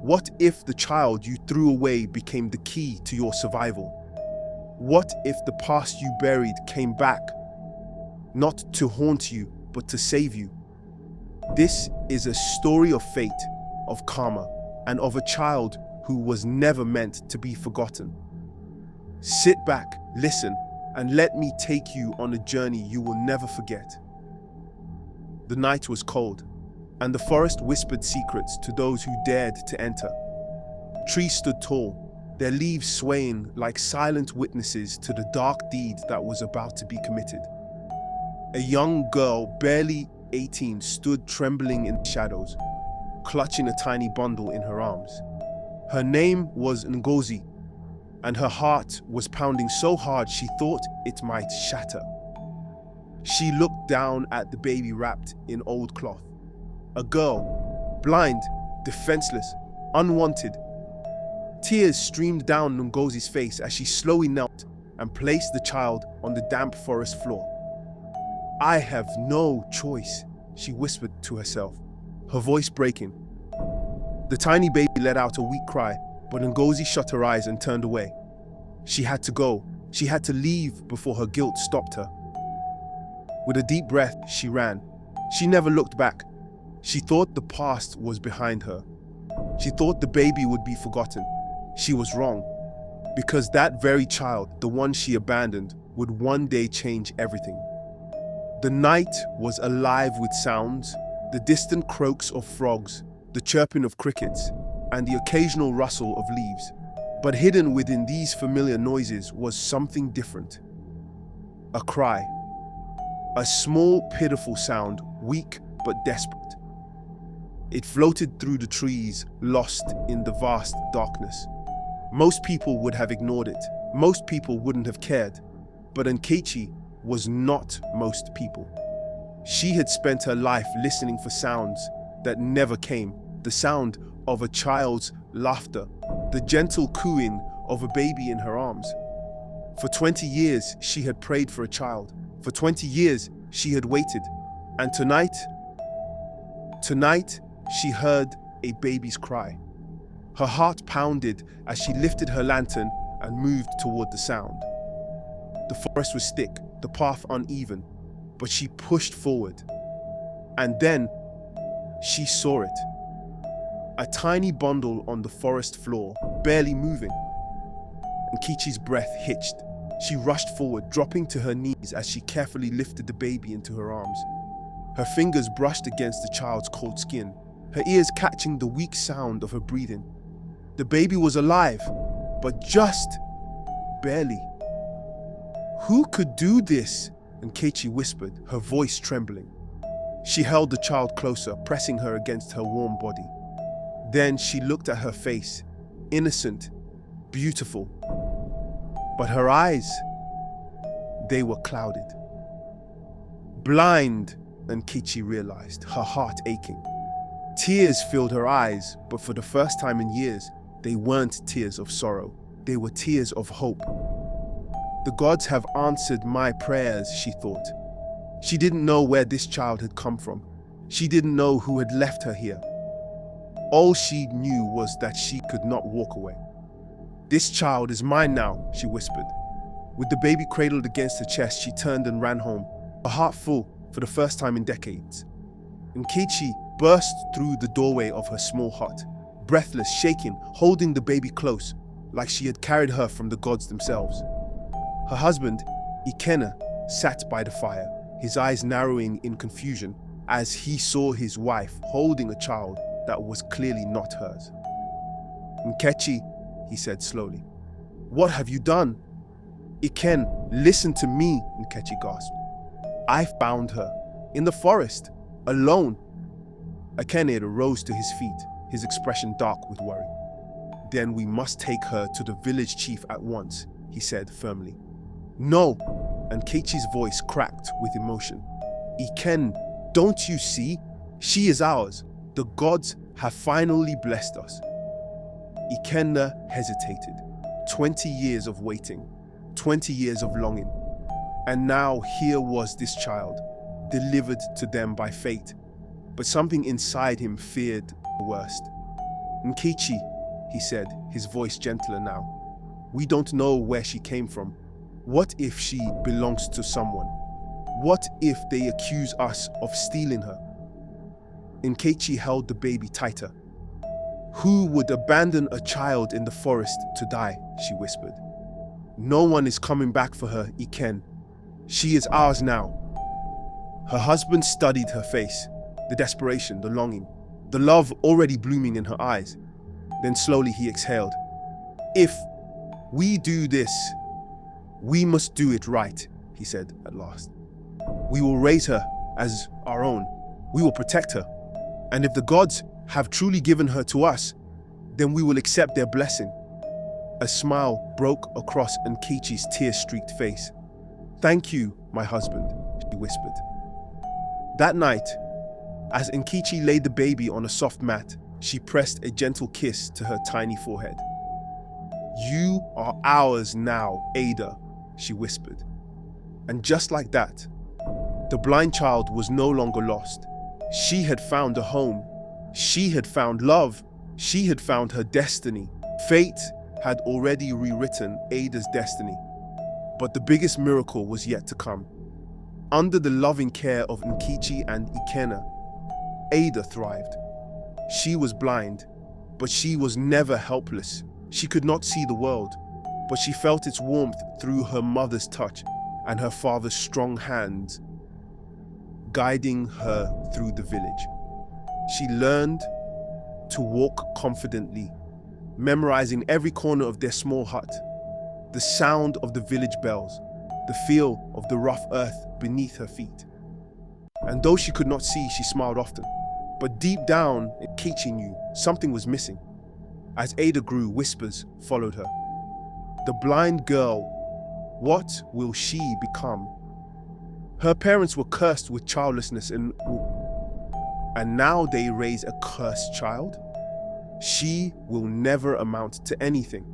What if the child you threw away became the key to your survival? What if the past you buried came back, not to haunt you, but to save you? This is a story of fate, of karma, and of a child who was never meant to be forgotten. Sit back, listen, and let me take you on a journey you will never forget. The night was cold, and the forest whispered secrets to those who dared to enter. Trees stood tall, their leaves swaying like silent witnesses to the dark deed that was about to be committed. A young girl, barely 18, stood trembling in the shadows, clutching a tiny bundle in her arms. Her name was Ngozi, and her heart was pounding so hard she thought it might shatter. She looked down at the baby wrapped in old cloth. A girl, blind, defenseless, unwanted. Tears streamed down Ngozi's face as she slowly knelt and placed the child on the damp forest floor. "I have no choice," she whispered to herself, her voice breaking. The tiny baby let out a weak cry, but Ngozi shut her eyes and turned away. She had to go. She had to leave before her guilt stopped her. With a deep breath, she ran. She never looked back. She thought the past was behind her. She thought the baby would be forgotten. She was wrong, because that very child, the one she abandoned, would one day change everything. The night was alive with sounds, the distant croaks of frogs, the chirping of crickets, and the occasional rustle of leaves. But hidden within these familiar noises was something different. A cry. A small, pitiful sound, weak but desperate. It floated through the trees, lost in the vast darkness. Most people would have ignored it. Most people wouldn't have cared. But Nkechi was not most people. She had spent her life listening for sounds that never came. The sound of a child's laughter, the gentle cooing of a baby in her arms. For 20 years, she had prayed for a child. For 20 years, she had waited. And tonight, she heard a baby's cry. Her heart pounded as she lifted her lantern and moved toward the sound. The forest was thick, the path uneven, but she pushed forward. And then she saw it. A tiny bundle on the forest floor, barely moving. Nkechi's breath hitched. She rushed forward, dropping to her knees as she carefully lifted the baby into her arms. Her fingers brushed against the child's cold skin, her ears catching the weak sound of her breathing. The baby was alive, but just barely. "Who could do this?" Nkechi whispered, her voice trembling. She held the child closer, pressing her against her warm body. Then she looked at her face, innocent, beautiful. But her eyes, they were clouded. Blind, Nkechi realized, her heart aching. Tears filled her eyes, but for the first time in years, they weren't tears of sorrow. They were tears of hope. The gods have answered my prayers, she thought. She didn't know where this child had come from. She didn't know who had left her here. All she knew was that she could not walk away. "This child is mine now," she whispered. With the baby cradled against her chest, she turned and ran home, her heart full for the first time in decades. Nkechi burst through the doorway of her small hut, breathless, shaking, holding the baby close, like she had carried her from the gods themselves. Her husband, Ikenna, sat by the fire, his eyes narrowing in confusion as he saw his wife holding a child that was clearly not hers. "Nkechi," he said slowly, "what have you done?" "Iken, listen to me," Nkechi gasped. "I found her, in the forest, alone." Ikenna rose to his feet, his expression dark with worry. "Then we must take her to the village chief at once," he said firmly. "No," Nkechi's voice cracked with emotion. "Iken, don't you see? She is ours. The gods have finally blessed us." Ikenna hesitated. 20 years of waiting, 20 years of longing. And now here was this child, delivered to them by fate. But something inside him feared the worst. Nkechi, he said, his voice gentler now. We don't know where she came from. What if she belongs to someone? What if they accuse us of stealing her? Nkechi held the baby tighter. Who would abandon a child in the forest to die? She whispered. No one is coming back for her, Iken. She is ours now. Her husband studied her face, the desperation, the longing, the love already blooming in her eyes. Then slowly he exhaled. If we do this, we must do it right, he said at last. We will raise her as our own. We will protect her. And if the gods have truly given her to us, then we will accept their blessing. A smile broke across Nkechi's tear-streaked face. Thank you, my husband, she whispered. That night, as Nkechi laid the baby on a soft mat, she pressed a gentle kiss to her tiny forehead. You are ours now, Ada, she whispered. And just like that, the blind child was no longer lost. She had found a home. She had found love. She had found her destiny. Fate had already rewritten Ada's destiny. But the biggest miracle was yet to come. Under the loving care of Nkechi and Ikenna, Ada thrived. She was blind, but she was never helpless. She could not see the world, but she felt its warmth through her mother's touch and her father's strong hands guiding her through the village. She learned to walk confidently, memorizing every corner of their small hut, the sound of the village bells, the feel of the rough earth beneath her feet. And though she could not see, she smiled often. But deep down, Nkechi knew something was missing. As Ada grew, whispers followed her. The blind girl, what will she become? Her parents were cursed with childlessness and now they raise a cursed child? She will never amount to anything.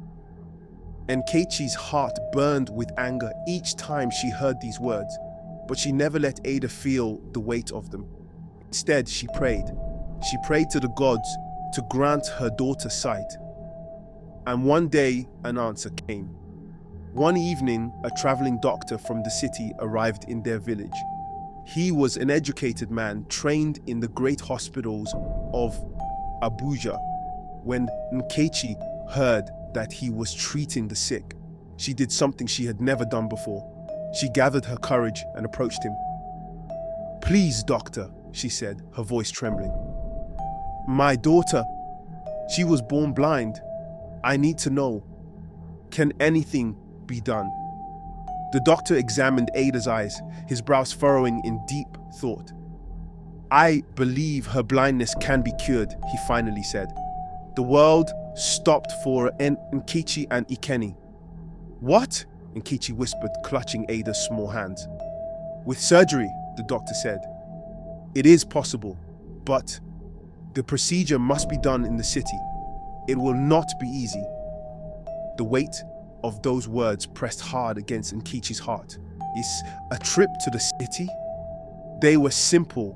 Nkechi's heart burned with anger each time she heard these words, but she never let Ada feel the weight of them. Instead, she prayed. She prayed to the gods to grant her daughter sight. And one day, an answer came. One evening, a traveling doctor from the city arrived in their village. He was an educated man trained in the great hospitals of Abuja. When Nkechi heard that he was treating the sick, she did something she had never done before. She gathered her courage and approached him. Please, doctor, she said, her voice trembling. My daughter, she was born blind. I need to know. Can anything be done? The doctor examined Ada's eyes, his brows furrowing in deep thought. I believe her blindness can be cured, he finally said. The world stopped for Nkechi and Ikeni. What? Nkechi whispered, clutching Ada's small hands. With surgery, the doctor said. It is possible, but the procedure must be done in the city. It will not be easy. The weight of those words pressed hard against Nkechi's heart. Is a trip to the city? They were simple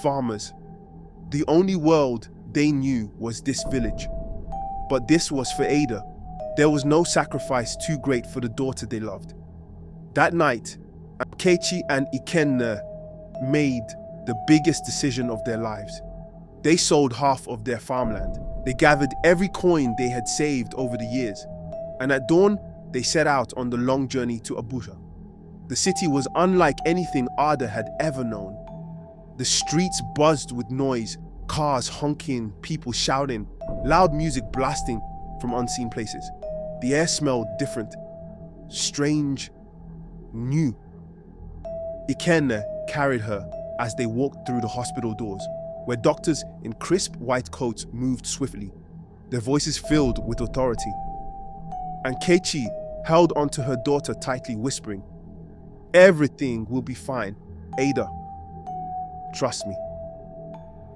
farmers. The only world they knew was this village. But this was for Ada. There was no sacrifice too great for the daughter they loved. That night, Nkechi and Ikenna made the biggest decision of their lives. They sold half of their farmland. They gathered every coin they had saved over the years. And at dawn, they set out on the long journey to Abuja. The city was unlike anything Ada had ever known. The streets buzzed with noise, cars honking, people shouting, loud music blasting from unseen places. The air smelled different, strange, new. Ikenna carried her as they walked through the hospital doors, where doctors in crisp white coats moved swiftly, their voices filled with authority. And Nkechi held onto her daughter tightly, whispering, Everything will be fine, Ada. Trust me.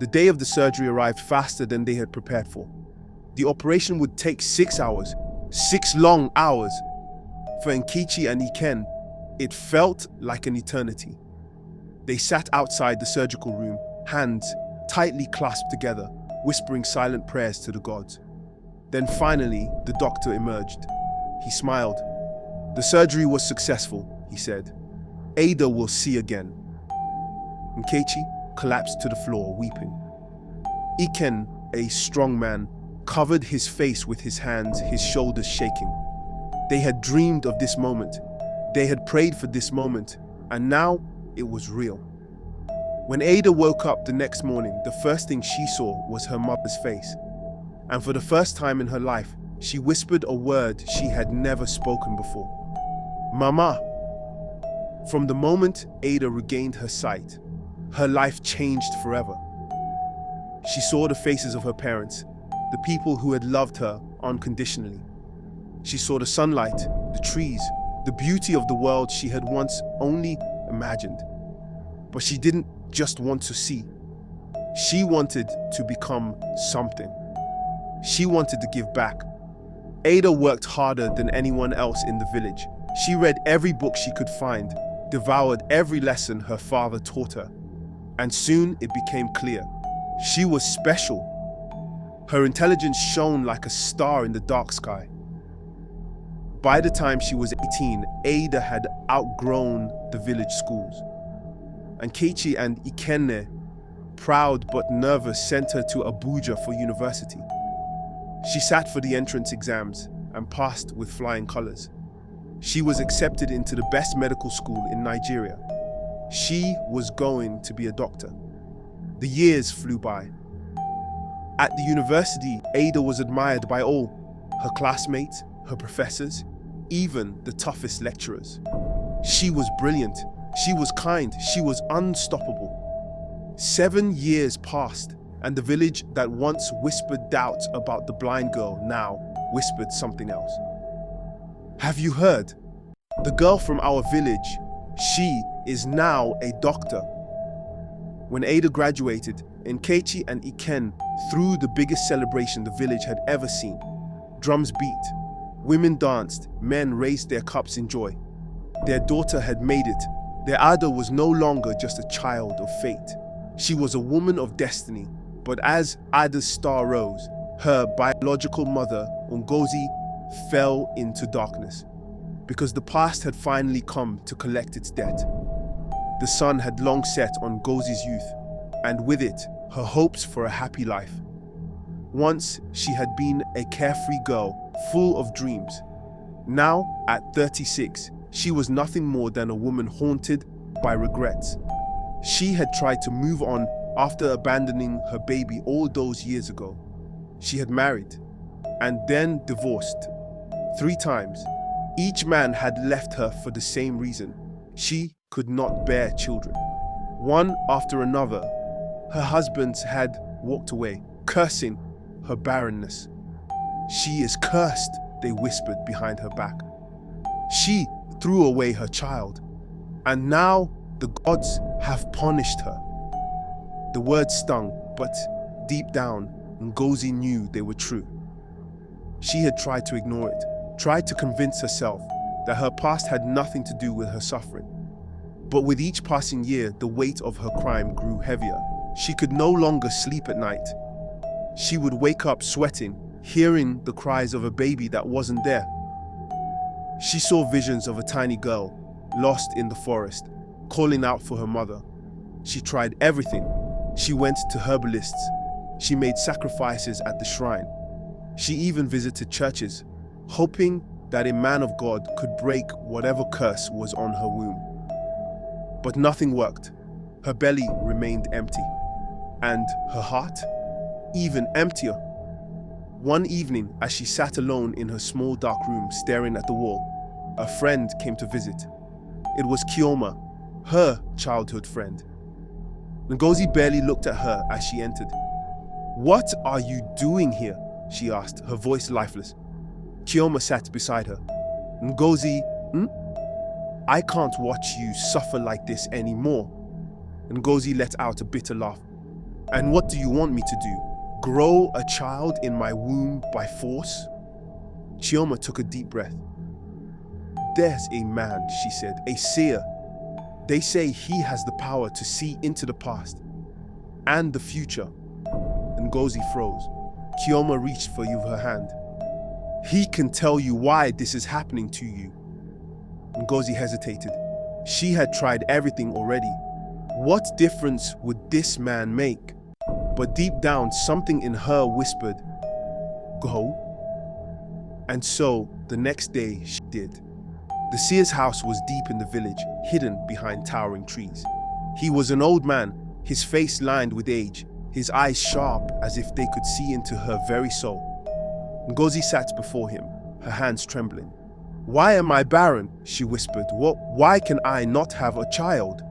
The day of the surgery arrived faster than they had prepared for. The operation would take 6 hours, 6 long hours. For Nkechi and Iken, it felt like an eternity. They sat outside the surgical room, hands tightly clasped together, whispering silent prayers to the gods. Then finally, the doctor emerged. He smiled. "The surgery was successful," he said. "Ada will see again." Nkechi collapsed to the floor, weeping. Iken, a strong man, covered his face with his hands, his shoulders shaking. They had dreamed of this moment. They had prayed for this moment, and now it was real. When Ada woke up the next morning, the first thing she saw was her mother's face. And for the first time in her life, she whispered a word she had never spoken before. "Mama." From the moment Ada regained her sight, her life changed forever. She saw the faces of her parents, the people who had loved her unconditionally. She saw the sunlight, the trees, the beauty of the world she had once only imagined. But she didn't just want to see. She wanted to become something. She wanted to give back. Ada worked harder than anyone else in the village. She read every book she could find, devoured every lesson her father taught her. And soon it became clear. She was special. Her intelligence shone like a star in the dark sky. By the time she was 18, Ada had outgrown the village schools. And Nkechi and Ikenne, proud but nervous, sent her to Abuja for university. She sat for the entrance exams and passed with flying colors. She was accepted into the best medical school in Nigeria. She was going to be a doctor. The years flew by. At the university, Ada was admired by all, her classmates, her professors, even the toughest lecturers. She was brilliant, she was kind, she was unstoppable. 7 years passed, and the village that once whispered doubts about the blind girl now whispered something else. "Have you heard? The girl from our village, she is now a doctor." When Ada graduated, Nkechi and Iken threw the biggest celebration the village had ever seen. Drums beat, women danced, men raised their cups in joy. Their daughter had made it. Their Ada was no longer just a child of fate. She was a woman of destiny. But as Ada's star rose, her biological mother, Ngozi, fell into darkness. Because the past had finally come to collect its debt. The sun had long set on Ngozi's youth, and with it, her hopes for a happy life. Once, she had been a carefree girl, full of dreams. Now, at 36, she was nothing more than a woman haunted by regrets. She had tried to move on after abandoning her baby all those years ago. She had married, and then divorced 3 times. Each man had left her for the same reason. She could not bear children. One after another, her husbands had walked away, cursing her barrenness. "She is cursed," they whispered behind her back. She threw away her child, and now the gods have punished her. The words stung, but deep down, Ngozi knew they were true. She had tried to ignore it, tried to convince herself that her past had nothing to do with her suffering. But with each passing year, the weight of her crime grew heavier. She could no longer sleep at night. She would wake up sweating, hearing the cries of a baby that wasn't there. She saw visions of a tiny girl, lost in the forest, calling out for her mother. She tried everything. She went to herbalists. She made sacrifices at the shrine. She even visited churches, hoping that a man of God could break whatever curse was on her womb. But nothing worked. Her belly remained empty, and her heart even emptier. One evening, as she sat alone in her small dark room staring at the wall, a friend came to visit. It was Kioma, her childhood friend. Ngozi barely looked at her as she entered. "What are you doing here?" she asked, her voice lifeless. Kioma sat beside her. "Ngozi, I can't watch you suffer like this anymore." Ngozi let out a bitter laugh. "And what do you want me to do? Grow a child in my womb by force?" Chioma took a deep breath. "There's a man," she said, "a seer. They say he has the power to see into the past and the future. Ngozi froze. Kioma reached for you her hand. He can tell you why this is happening to you. Ngozi hesitated. She had tried everything already. What difference would this man make? But deep down, something in her whispered, go. And so, the next day, she did. The seer's house was deep in the village, hidden behind towering trees. He was an old man, his face lined with age, his eyes sharp as if they could see into her very soul. Ngozi sat before him, her hands trembling. Why am I barren? She whispered. Why can I not have a child?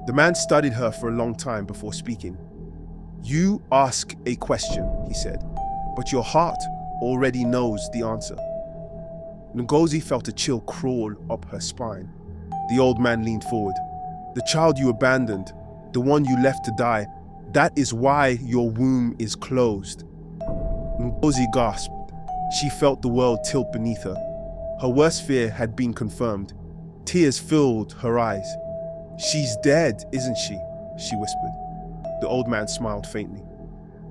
The man studied her for a long time before speaking. You ask a question, he said, but your heart already knows the answer. Ngozi felt a chill crawl up her spine. The old man leaned forward. The child you abandoned, the one you left to die, that is why your womb is closed. Ngozi gasped. She felt the world tilt beneath her. Her worst fear had been confirmed. Tears filled her eyes. She's dead, isn't she? She whispered. The old man smiled faintly.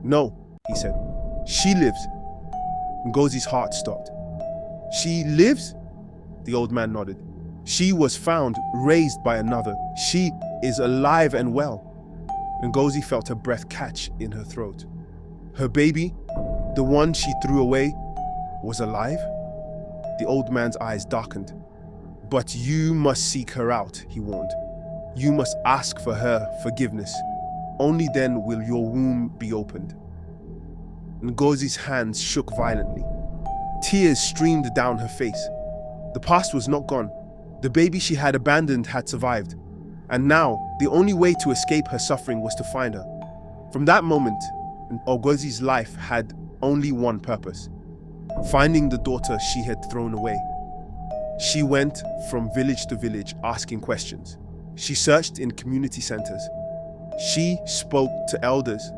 No, he said. She lives. Ngozi's heart stopped. She lives? The old man nodded. She was found, raised by another. She is alive and well. Ngozi felt her breath catch in her throat. Her baby, the one she threw away, was alive? The old man's eyes darkened. But you must seek her out, he warned. You must ask for her forgiveness. Only then will your womb be opened. Ngozi's hands shook violently. Tears streamed down her face. The past was not gone. The baby she had abandoned had survived. And now, the only way to escape her suffering was to find her. From that moment, Ngozi's life had only one purpose: finding the daughter she had thrown away. She went from village to village asking questions. She searched in community centers. She spoke to elders,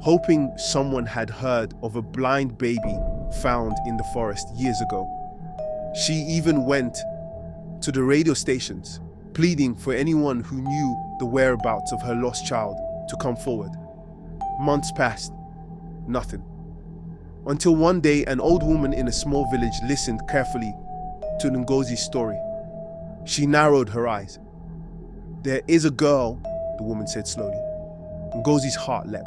hoping someone had heard of a blind baby found in the forest years ago. She even went to the radio stations, pleading for anyone who knew the whereabouts of her lost child to come forward. Months passed, nothing. Until one day, an old woman in a small village listened carefully to Ngozi's story. She narrowed her eyes. There is a girl, the woman said slowly. Ngozi's heart leapt.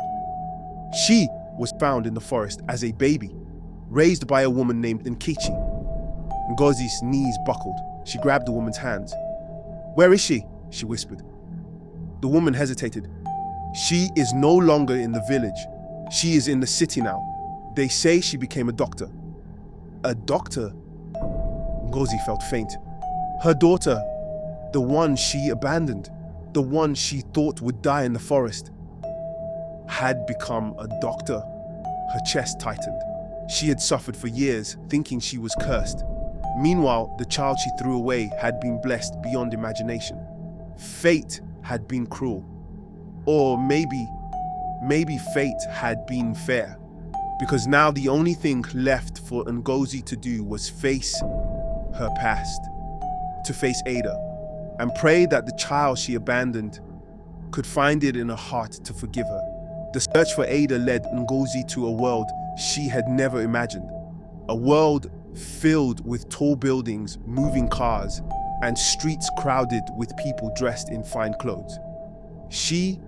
She was found in the forest as a baby, raised by a woman named Nkichi. Ngozi's knees buckled. She grabbed the woman's hands. Where is she? She whispered. The woman hesitated. She is no longer in the village. She is in the city now. They say she became a doctor. A doctor? Ngozi felt faint. Her daughter, the one she abandoned, the one she thought would die in the forest, had become a doctor. Her chest tightened. She had suffered for years, thinking she was cursed. Meanwhile, the child she threw away had been blessed beyond imagination. Fate had been cruel. Or maybe fate had been fair. Because now the only thing left for Ngozi to do was face her past, to face Ada, and pray that the child she abandoned could find it in her heart to forgive her. The search for Ada led Ngozi to a world she had never imagined. A world filled with tall buildings, moving cars, and streets crowded with people dressed in fine clothes. She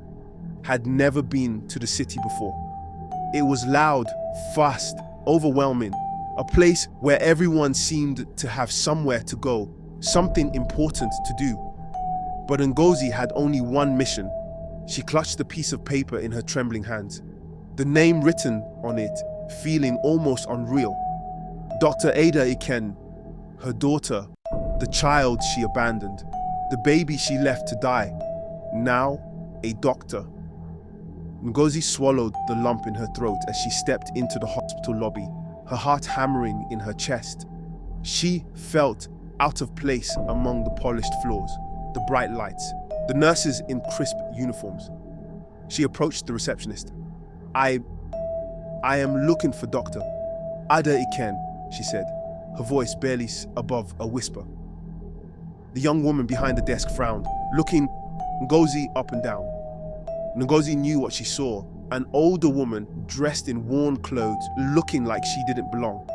had never been to the city before. It was loud, fast, overwhelming, a place where everyone seemed to have somewhere to go, something important to do. But Ngozi had only one mission. She clutched the piece of paper in her trembling hands, the name written on it, feeling almost unreal. Dr. Ada Iken, her daughter, the child she abandoned, the baby she left to die, now a doctor. Ngozi swallowed the lump in her throat as she stepped into the hospital lobby, her heart hammering in her chest. She felt out of place among the polished floors, the bright lights, the nurses in crisp uniforms. She approached the receptionist. I am looking for Dr. Ada Iken, she said, her voice barely above a whisper. The young woman behind the desk frowned, looking Ngozi up and down. Ngozi knew what she saw, an older woman dressed in worn clothes, looking like she didn't belong.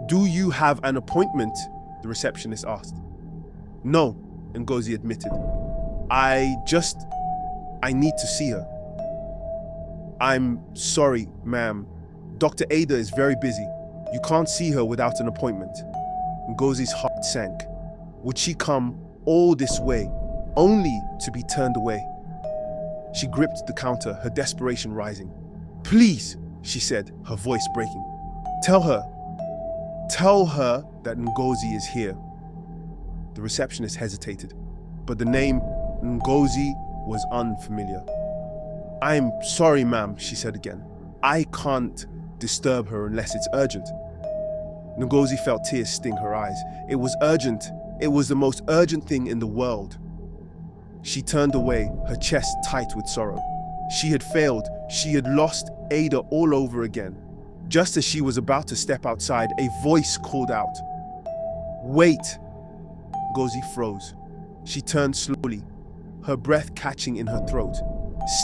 "Do you have an appointment?" the receptionist asked. "No," Ngozi admitted. I need to see her." "I'm sorry, ma'am. Dr. Ada is very busy. You can't see her without an appointment." Ngozi's heart sank. Would she come all this way, only to be turned away? She gripped the counter, her desperation rising. "Please," she said, her voice breaking. Tell her that Ngozi is here." The receptionist hesitated, but the name Ngozi was unfamiliar. "I'm sorry, ma'am," she said again. "I can't disturb her unless it's urgent." Ngozi felt tears sting her eyes. It was urgent. It was the most urgent thing in the world. She turned away, her chest tight with sorrow. She had failed. She had lost Ada all over again. Just as she was about to step outside, a voice called out, "Wait!" Ngozi froze. She turned slowly, her breath catching in her throat.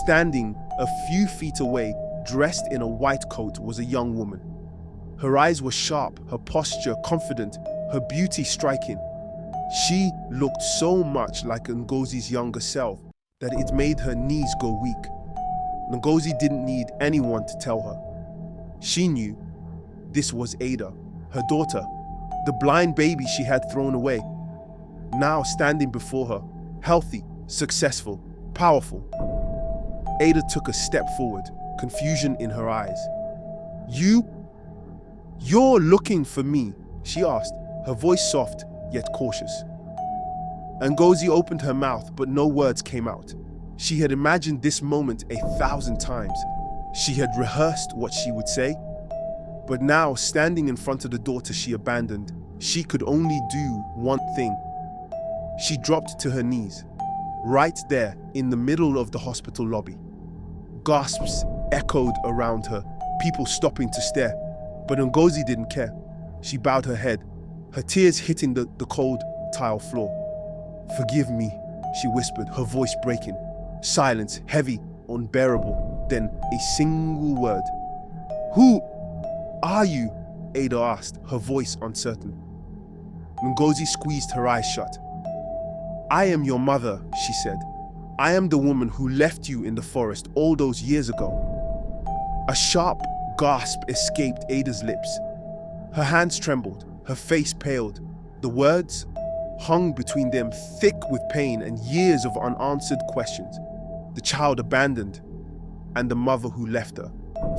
Standing a few feet away, dressed in a white coat, was a young woman. Her eyes were sharp, her posture confident, her beauty striking. She looked so much like Ngozi's younger self that it made her knees go weak. Ngozi didn't need anyone to tell her. She knew this was Ada, her daughter, the blind baby she had thrown away. Now standing before her, healthy, successful, powerful. Ada took a step forward, confusion in her eyes. You're looking for me?" she asked, her voice soft yet cautious. Ngozi opened her mouth, but no words came out. She had imagined this moment 1,000 times. She had rehearsed what she would say. But now, standing in front of the daughter she abandoned, she could only do one thing. She dropped to her knees, right there in the middle of the hospital lobby. Gasps echoed around her, people stopping to stare. But Ngozi didn't care. She bowed her head, her tears hitting the cold tile floor. "Forgive me," she whispered, her voice breaking. Silence, heavy, unbearable, then a single word. "Who are you?" Ada asked, her voice uncertain. Ngozi squeezed her eyes shut. "I am your mother," she said. "I am the woman who left you in the forest all those years ago." A sharp gasp escaped Ada's lips. Her hands trembled, her face paled. The words hung between them, thick with pain and years of unanswered questions. The child abandoned, and the mother who left her,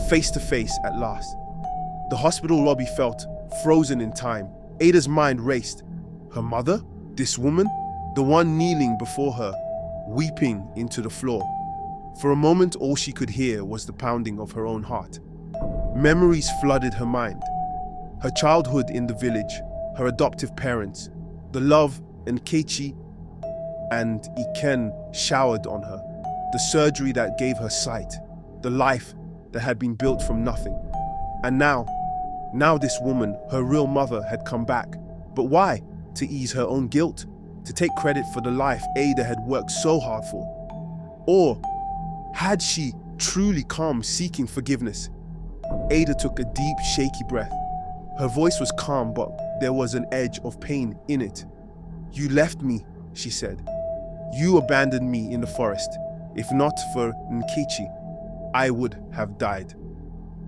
face to face at last. The hospital lobby felt frozen in time. Ada's mind raced. Her mother? This woman? The one kneeling before her, weeping into the floor. For a moment, all she could hear was the pounding of her own heart. Memories flooded her mind. Her childhood in the village, her adoptive parents, the love Nkechi and Iken showered on her, the surgery that gave her sight, the life that had been built from nothing. And now this woman, her real mother, had come back. But why? To ease her own guilt? To take credit for the life Ada had worked so hard for? Or had she truly come seeking forgiveness? Ada took a deep, shaky breath. Her voice was calm, but there was an edge of pain in it. "You left me," she said. "You abandoned me in the forest. If not for Nkechi, I would have died."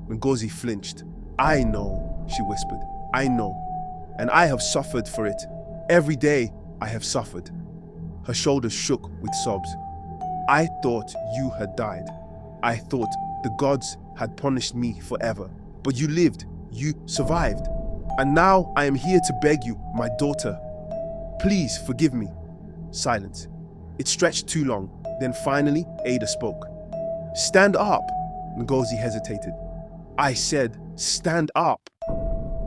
Ngozi flinched. "I know," she whispered. "I know. And I have suffered for it. Every day I have suffered." Her shoulders shook with sobs. "I thought you had died. I thought the gods had punished me forever. But you lived. You survived. And now I am here to beg you, my daughter. Please forgive me." Silence. It stretched too long. Then finally, Ada spoke. "Stand up." Ngozi hesitated. "I said, stand up."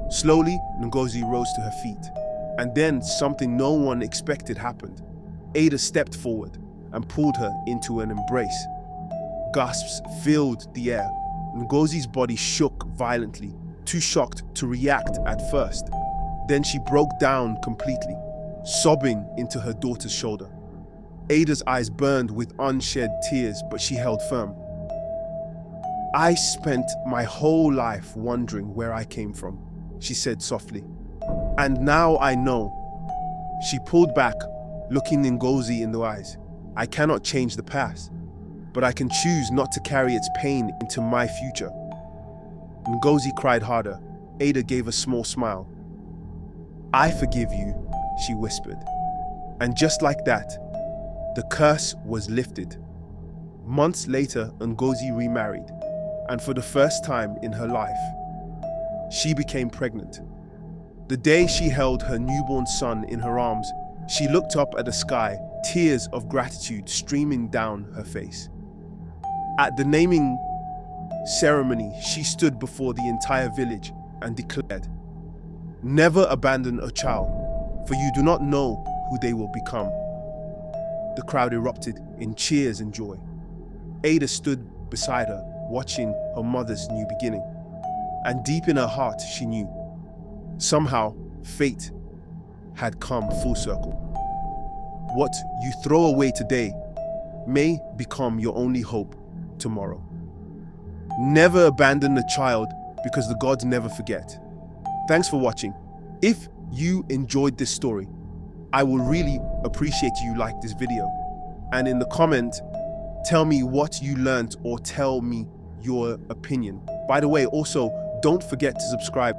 Slowly, Ngozi rose to her feet. And then something no one expected happened. Ada stepped forward and pulled her into an embrace. Gasps filled the air. Ngozi's body shook violently, too shocked to react at first. Then she broke down completely, sobbing into her daughter's shoulder. Ada's eyes burned with unshed tears, but she held firm. I spent my whole life wondering where I came from, she said softly. And now I know. She pulled back, looking Ngozi in the eyes. I cannot change the past, but I can choose not to carry its pain into my future. Ngozi cried harder. Ada gave a small smile. I forgive you, she whispered. And just like that, the curse was lifted. Months later, Ngozi remarried, and for the first time in her life, she became pregnant. The day she held her newborn son in her arms, she looked up at the sky, tears of gratitude streaming down her face. At the naming ceremony, she stood before the entire village and declared, "Never abandon a child, for you do not know who they will become." The crowd erupted in cheers and joy. Ada stood beside her, watching her mother's new beginning. And deep in her heart, she knew, somehow, fate had come full circle. What you throw away today may become your only hope tomorrow. Never abandon a child, because the gods never forget. Thanks for watching. If you enjoyed this story, I will really appreciate you like this video. And in the comment, tell me what you learned or tell me your opinion. By the way, also, don't forget to subscribe.